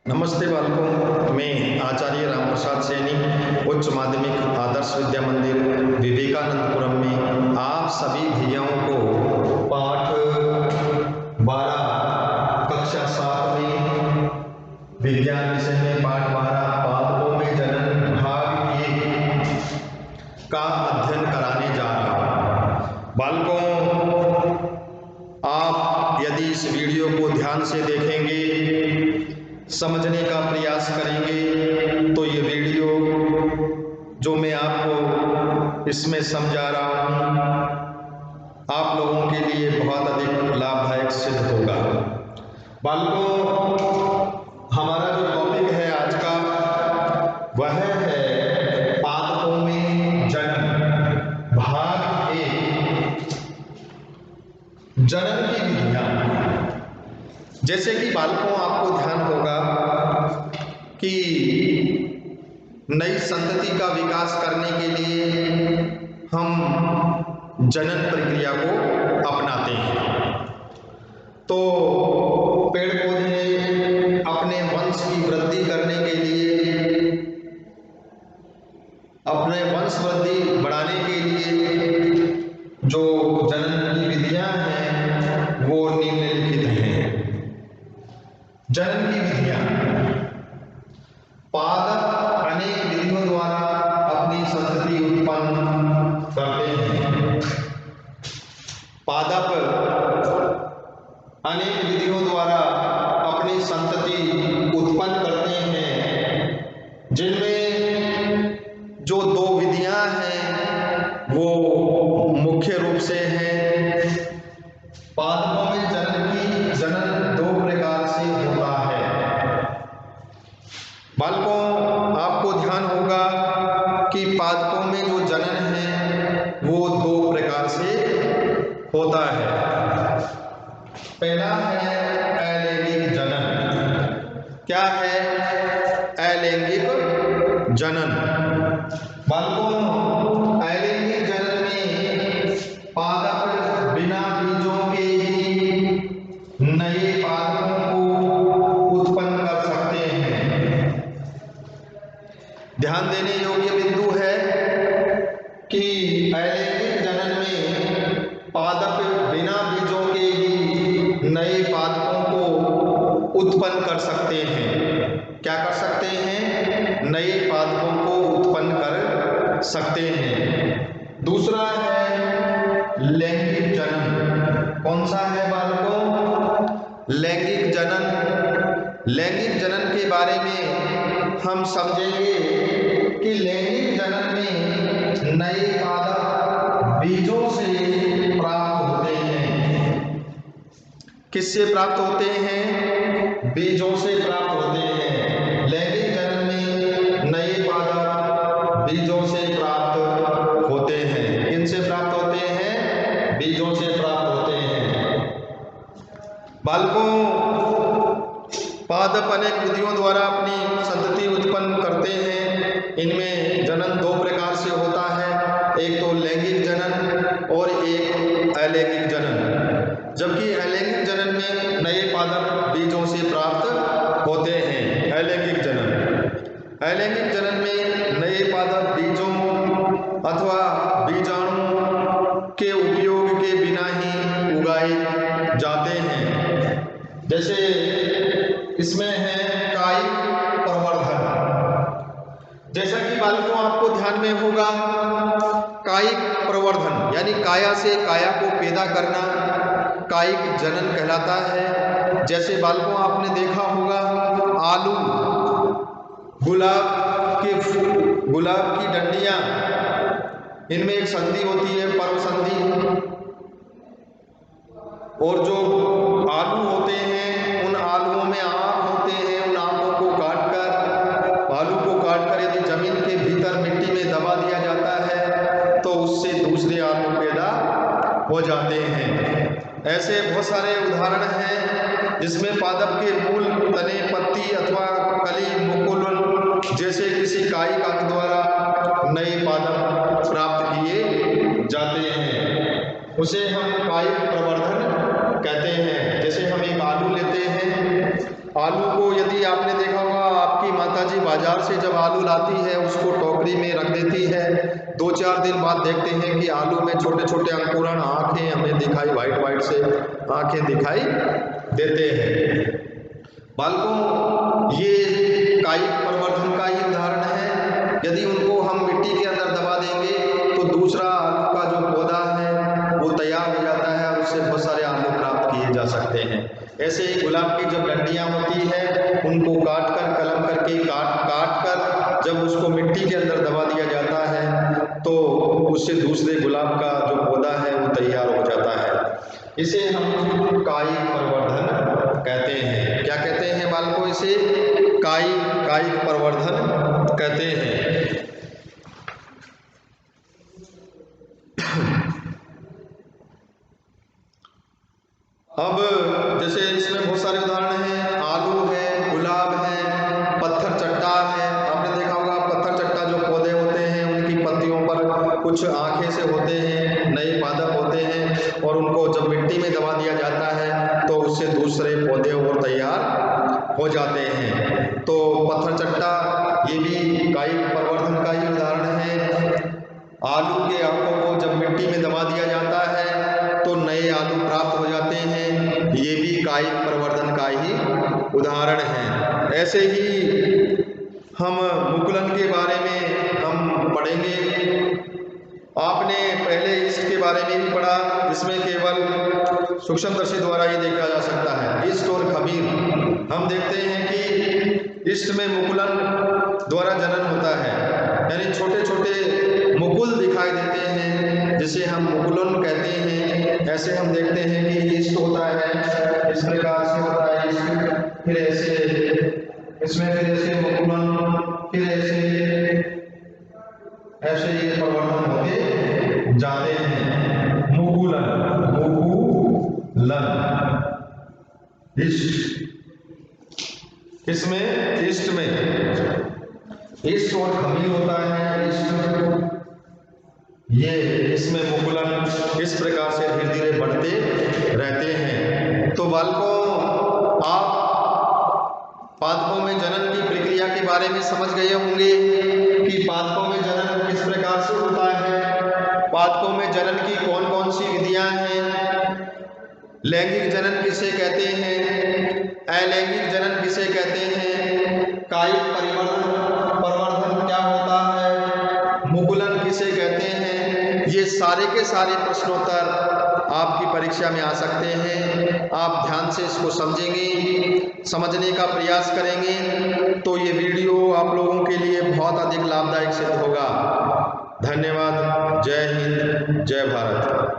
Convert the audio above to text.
नमस्ते बालकों, मैं आचार्य रामप्रसाद सैनी उच्च माध्यमिक आदर्श विद्या मंदिर विवेकानंदपुरम में आप सभी भैयाओं को पाठ 12 कक्षा 7 में विज्ञान विषय में पाठ 12 पादपों में जनन भाग 1 का अध्ययन कराने जा रहा हूँ। बालकों, आप यदि इस वीडियो को ध्यान से देखेंगे, समझने का प्रयास करेंगे तो ये वीडियो जो मैं आपको इसमें समझा रहा हूँ आप लोगों के लिए बहुत अधिक लाभदायक सिद्ध होगा। बालकों, हमारा जो टॉपिक है आज का वह है पादपों में जनन भाग 1, जनन की विधियां। जैसे कि बालकों आपको ध्यान होगा कि नई संतति का विकास करने के लिए हम जनन प्रक्रिया को अपनाते हैं। तो पेड़ पौधे अपने वंश की वृद्धि करने के लिए, अपने वंश वृद्धि बढ़ाने के लिए जो जनन की विधियां हैं वो निम्नलिखित हैं। जनन की विधियां: पादप अनेक विधियों द्वारा अपनी संतति उत्पन्न करते हैं। पादप अनेक विधियों द्वारा अपनी संतति उत्पन्न करते हैं, जिनमें जो 2 विधियां हैं वो मुख्य रूप से हैं। पादपों में जनन 2 प्रकार से होता है। बालकों, आपको ध्यान होगा कि पादपों में जो जनन है वो 2 प्रकार से होता है। पहला है अलैंगिक जनन। क्या है अलैंगिक जनन? बालकों, अलैंगिक जनन में पादप बिना बीजों के ही नए पादपों को उत्पन्न कर सकते हैं। ध्यान देने योग्य बिंदु है कि अलैंगिक जनन में पादप बिना बीजों के ही नए पादपों को उत्पन्न कर सकते हैं। क्या कर सकते हैं? नए पादपों को उत्पन्न कर सकते हैं। दूसरा है लैंगिक जनन। कौन सा है बालकों? लैंगिक जनन। लैंगिक जनन के बारे में हम समझेंगे कि लैंगिक जनन में नए पादप बीजों से प्राप्त होते हैं। किससे प्राप्त होते हैं? बीजों से प्राप्त होते हैं। लैंगिक जनन में नए पादप बीजों से प्राप्त होते हैं। किनसे प्राप्त होते हैं? बीजों से प्राप्त होते हैं। बालकों, पादप अनेक विधियों द्वारा अपनी संतति उत्पन्न करते हैं। इनमें जनन 2 प्रकार से होता है, एक तो लैंगिक जनन और एक अलैंगिक जनन। जबकि अलैंगिक जनन में नए पादप बीजों से प्राप्त होते हैं। अलैंगिक जनन में नए पादप बीजों अथवा बीजाणु के उपयोग के बिना ही उगाए जाते हैं। जैसे इसमें है कायिक प्रवर्धन। जैसा कि बालकों आपको ध्यान में होगा, कायिक प्रवर्धन यानी काया से काया को पैदा करना कायिक जनन कहलाता है। जैसे बालकों आपने देखा होगा आलू, गुलाब की डंडियां, इनमें एक संधि होती है पर्व संधि, और जो आलू होते हैं उन आलुओं में आँख होते हैं। उन आँखों को आलू को काटकर यदि जमीन के भीतर मिट्टी में दबा दिया जाता है तो उससे दूसरे आलू पैदा हो जाते हैं। ऐसे बहुत सारे उदाहरण हैं जिसमें पादप के मूल, तने, पत्ती अथवा कली, मुकुल जैसे किसी कायिक अंग द्वारा नए पादप प्राप्त किए जाते हैं। उसे हम कायिक प्रवर्धन कहते हैं। जैसे हम एक आलू लेते हैं, आलू को यदि आपने देखा होगा, आपकी माताजी बाजार से जब आलू लाती है उसको टोकरी में रख देती है, 2-4 दिन बाद देखते हैं कि आलू में छोटे छोटे अंकुरण, आँखें हमें दिखाई वाइट वाइट से आँखें दिखाई देते हैं। बालकों, ये कायिक परिवर्धन का ही उदाहरण है। यदि उनको हम मिट्टी के अंदर दबा देंगे तो दूसरा आलू का जो पौधा है वो तैयार हो जाता है और उससे बहुत सारे आलू प्राप्त किए जा सकते हैं। ऐसे ही गुलाब की जब डंडियाँ होती हैं उनको काट कर, कलम करके काट कर जब उसको मिट्टी के अंदर दबा दिया जाता है तो उससे दूसरे गुलाब का जो पौधा है वो तैयार हो जाता है। इसे हम कायिक परिवर्धन कहते हैं। क्या कहते हैं बालकों? इसे कायिक परिवर्धन कहते हैं। अब जैसे इसमें बहुत सारे उदाहरण हैं, आलू है, गुलाब है, पत्थर चट्टा है। आपने देखा होगा पत्थर चट्टा जो पौधे होते हैं उनकी पत्तियों पर कुछ आँखें से होते हैं, नए पादप होते हैं और उनको जब मिट्टी में दबा दिया जाता है तो उससे दूसरे पौधे और तैयार हो जाते हैं। तो पत्थर चट्टा ये भी कायिक परिवर्धन का ही उदाहरण है। आलू के अंकों को जब मिट्टी में दबा दिया जाता है तो नए आलू प्राप्त हो जाते हैं, ये भी कायिक परिवर्तन का ही उदाहरण है। ऐसे ही हम मुकुलन के बारे में हम पढ़ेंगे। आपने पहले इसके बारे में भी पढ़ा जिसमें केवल सूक्ष्मदर्शी द्वारा ही देखा जा सकता है, इष्ट और खमीर। हम देखते हैं कि इष्ट में मुकुलन द्वारा जनन होता है, यानी छोटे छोटे मुकुल दिखाई देते हैं जिसे हम मुकुलन कहते हैं। ऐसे हम देखते हैं कि इष्ट होता है, इस प्रकार से होता है इष्ट, फिर ऐसे इसमें फिर ऐसे मुकुलन, फिर ऐसे ये परिवर्तन होते जाते हैं। मुकुलन, इष्ट, इसमें इष्ट में इष्ट और खमीर होता है, इष्ट ये इसमें मुकुलन इस प्रकार से धीरे धीरे बढ़ते रहते हैं। तो बालकों, आप पादपों में जनन की प्रक्रिया के बारे में समझ गए होंगे कि पादपों में जनन किस प्रकार से होता है, पादपों में जनन की कौन कौन सी विधियां हैं, लैंगिक जनन किसे कहते हैं, अलैंगिक जनन किसे कहते हैं, कायिक परिवर्धन क्या होता है, मुकुलन किसे कहते हैं। ये सारे के सारे प्रश्नोत्तर आपकी परीक्षा में आ सकते हैं। आप ध्यान से इसको समझेंगे, समझने का प्रयास करेंगे तो ये वीडियो आप लोगों के लिए बहुत अधिक लाभदायक सिद्ध होगा। धन्यवाद। जय हिंद, जय भारत।